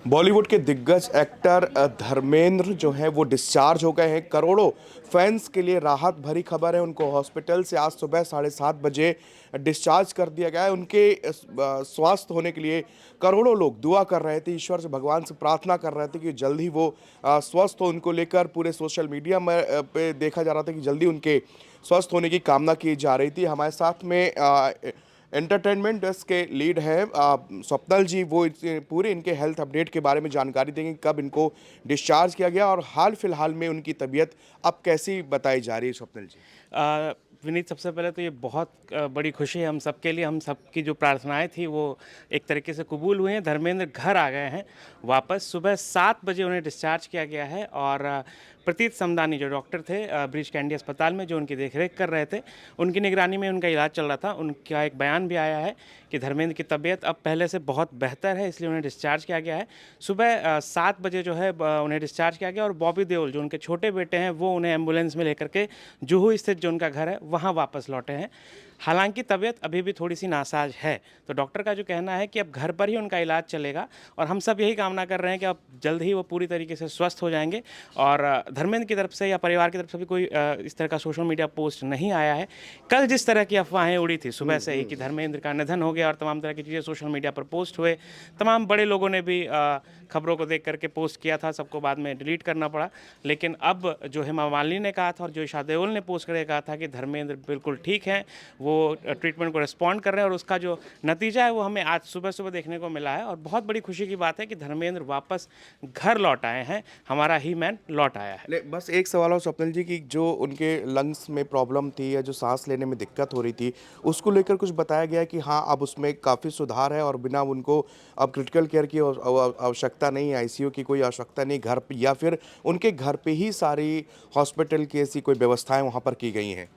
बॉलीवुड के दिग्गज एक्टर धर्मेंद्र जो हैं वो डिस्चार्ज हो गए हैं। करोड़ों फैंस के लिए राहत भरी खबर है। उनको हॉस्पिटल से आज सुबह 7:30 बजे डिस्चार्ज कर दिया गया है। उनके स्वस्थ होने के लिए करोड़ों लोग दुआ कर रहे थे, ईश्वर से, भगवान से प्रार्थना कर रहे थे कि जल्द ही वो स्वस्थ हो। उनको लेकर पूरे सोशल मीडिया में पे देखा जा रहा था कि जल्दी उनके स्वस्थ होने की कामना की जा रही थी। हमारे साथ में एंटरटेनमेंट डेस्क के लीड हैं स्वप्नल जी। वो पूरे इनके हेल्थ अपडेट के बारे में जानकारी देंगे, कब इनको डिस्चार्ज किया गया और हाल फिलहाल में उनकी तबीयत अब कैसी बताई जा रही है। स्वप्नल जी। अ, विनीत, सबसे पहले तो ये बहुत बड़ी खुशी है हम सबके लिए। हम सबकी जो प्रार्थनाएं थी वो एक तरीके से कबूल हुई हैं। धर्मेंद्र घर आ गए हैं वापस। सुबह 7 बजे उन्हें डिस्चार्ज किया गया है और प्रतीत समदानी जो डॉक्टर थे ब्रीच कैंडी अस्पताल में, जो उनकी देखरेख कर रहे थे, उनकी निगरानी में उनका इलाज चल रहा था। उनका एक बयान भी आया है कि धर्मेंद्र की तबीयत अब पहले से बहुत बेहतर है, इसलिए उन्हें डिस्चार्ज किया गया है। सुबह 7 बजे जो है उन्हें डिस्चार्ज किया गया और बॉबी देओल जो उनके छोटे बेटे हैं वो उन्हें एम्बुलेंस में लेकर के जुहू स्थित जो उनका घर है वहाँ वापस लौटे हैं। हालांकि तबीयत अभी भी थोड़ी सी नासाज है, तो डॉक्टर का जो कहना है कि अब घर पर ही उनका इलाज चलेगा और हम सब यही कामना कर रहे हैं कि अब जल्द ही वो पूरी तरीके से स्वस्थ हो जाएंगे। और धर्मेंद्र की तरफ से या परिवार की तरफ से भी कोई इस तरह का सोशल मीडिया पोस्ट नहीं आया है। कल जिस तरह की अफवाहें उड़ी थी सुबह से ही कि धर्मेंद्र का निधन हो गया और तमाम तरह की चीज़ें सोशल मीडिया पर पोस्ट हुए, तमाम बड़े लोगों ने भी खबरों को देख करके पोस्ट किया था, सबको बाद में डिलीट करना पड़ा। लेकिन अब जो हेमा मालिनी ने कहा था और जो ईशा देओल ने पोस्ट करके कहा था कि धर्मेंद्र बिल्कुल ठीक हैं, वो ट्रीटमेंट को रिस्पॉन्ड कर रहे हैं और उसका जो नतीजा है वो हमें आज सुबह सुबह देखने को मिला है। और बहुत बड़ी खुशी की बात है कि धर्मेंद्र वापस घर लौट आए हैं, हमारा ही मैन लौट आया है। बस एक सवाल और स्वप्निल जी कि जो उनके लंग्स में प्रॉब्लम थी या जो सांस लेने में दिक्कत हो रही थी, उसको लेकर कुछ बताया गया है कि हाँ अब उसमें काफ़ी सुधार है और बिना उनको अब क्रिटिकल केयर की आवश्यकता नहीं है, आईसीयू की कोई आवश्यकता नहीं, घर पे या फिर उनके घर पे ही सारी हॉस्पिटल की ऐसी कोई व्यवस्थाएं वहाँ पर की गई हैं।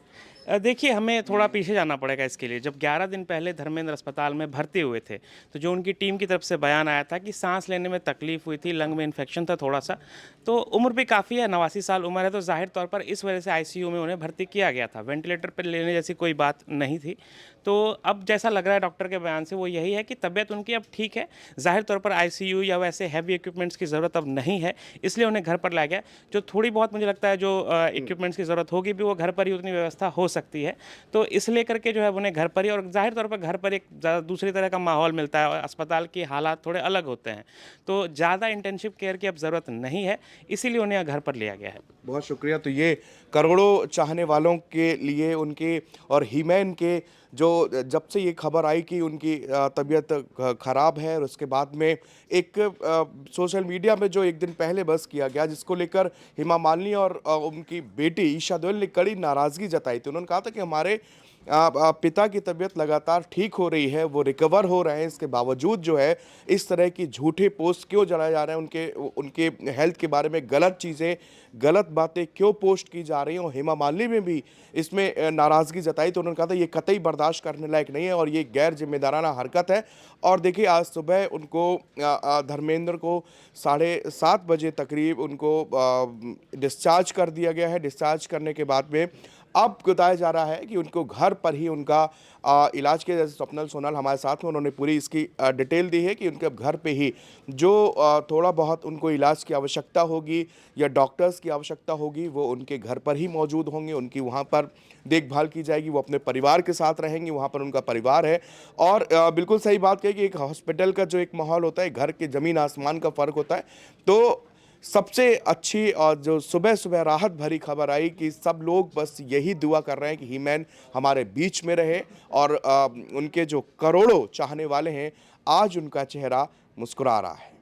देखिए, हमें थोड़ा पीछे जाना पड़ेगा इसके लिए। जब 11 दिन पहले धर्मेंद्र अस्पताल में भर्ती हुए थे, तो जो उनकी टीम की तरफ से बयान आया था कि सांस लेने में तकलीफ हुई थी, लंग में इन्फेक्शन था थोड़ा-सा। तो उम्र भी काफ़ी है, 89 साल उम्र है, तो ज़ाहिर तौर पर इस वजह से आईसीयू में उन्हें भर्ती किया गया था। वेंटिलेटर पर लेने जैसी कोई बात नहीं थी। तो अब जैसा लग रहा है डॉक्टर के बयान से वो यही है कि तबीयत उनकी अब ठीक है। ज़ाहिर तौर पर आईसीयू या वैसे हैवी इक्विपमेंट्स की ज़रूरत अब नहीं है, इसलिए उन्हें घर पर लाया गया। जो थोड़ी बहुत मुझे लगता है जो इक्विपमेंट्स की ज़रूरत होगी भी, वो घर पर ही उतनी व्यवस्था हो सकती है। तो इस लेकर के जो है उन्हें घर पर ही, और ज़ाहिर तौर पर घर पर एक ज़्यादा दूसरी तरह का माहौल मिलता है और अस्पताल के हालात थोड़े अलग होते हैं। तो ज़्यादा इंटेंसिव केयर की अब ज़रूरत नहीं है, इसीलिए उन्हें घर पर लिया गया है। बहुत शुक्रिया। तो ये करोड़ों चाहने वालों के लिए उनके और हीमैन के जो जब से ये खबर आई कि उनकी तबीयत खराब है और उसके बाद में एक सोशल मीडिया में जो एक दिन पहले बस किया गया जिसको लेकर हेमा मालिनी और उनकी बेटी ईशा देओल ने कड़ी नाराज़गी जताई थी। उन्होंने कहा था कि हमारे पिता की तबीयत लगातार ठीक हो रही है, वो रिकवर हो रहे हैं, इसके बावजूद जो है इस तरह की झूठे पोस्ट क्यों चलाए जा रहे हैं, उनके उनके हेल्थ के बारे में गलत चीज़ें, गलत बातें क्यों पोस्ट की जा रही हैं। और हेमा मालिनी में भी इसमें नाराज़गी जताई, तो उन्होंने कहा था ये कतई बर्दाश्त करने लायक नहीं है और ये गैर जिम्मेदाराना हरकत है। और देखिए आज सुबह उनको धर्मेंद्र को 7:30 बजे तकरीब उनको डिस्चार्ज कर दिया गया है। डिस्चार्ज करने के बाद में अब बताया जा रहा है कि उनको घर पर ही उनका इलाज किया। जैसे स्वप्नल सोनल हमारे साथ में, उन्होंने पूरी इसकी डिटेल दी है कि उनके अब घर पे ही जो थोड़ा बहुत उनको इलाज की आवश्यकता होगी या डॉक्टर्स की आवश्यकता होगी वो उनके घर पर ही मौजूद होंगे, उनकी वहाँ पर देखभाल की जाएगी, वो अपने परिवार के साथ रहेंगे, वहाँ पर उनका परिवार है। और बिल्कुल सही बात कही कि एक हॉस्पिटल का जो एक माहौल होता है, घर के ज़मीन आसमान का फ़र्क होता है। तो सबसे अच्छी और जो सुबह-सुबह राहत भरी खबर आई कि सब लोग बस यही दुआ कर रहे हैं कि ही-मैन हमारे बीच में रहे और उनके जो करोड़ों चाहने वाले हैं, आज उनका चेहरा मुस्कुरा रहा है।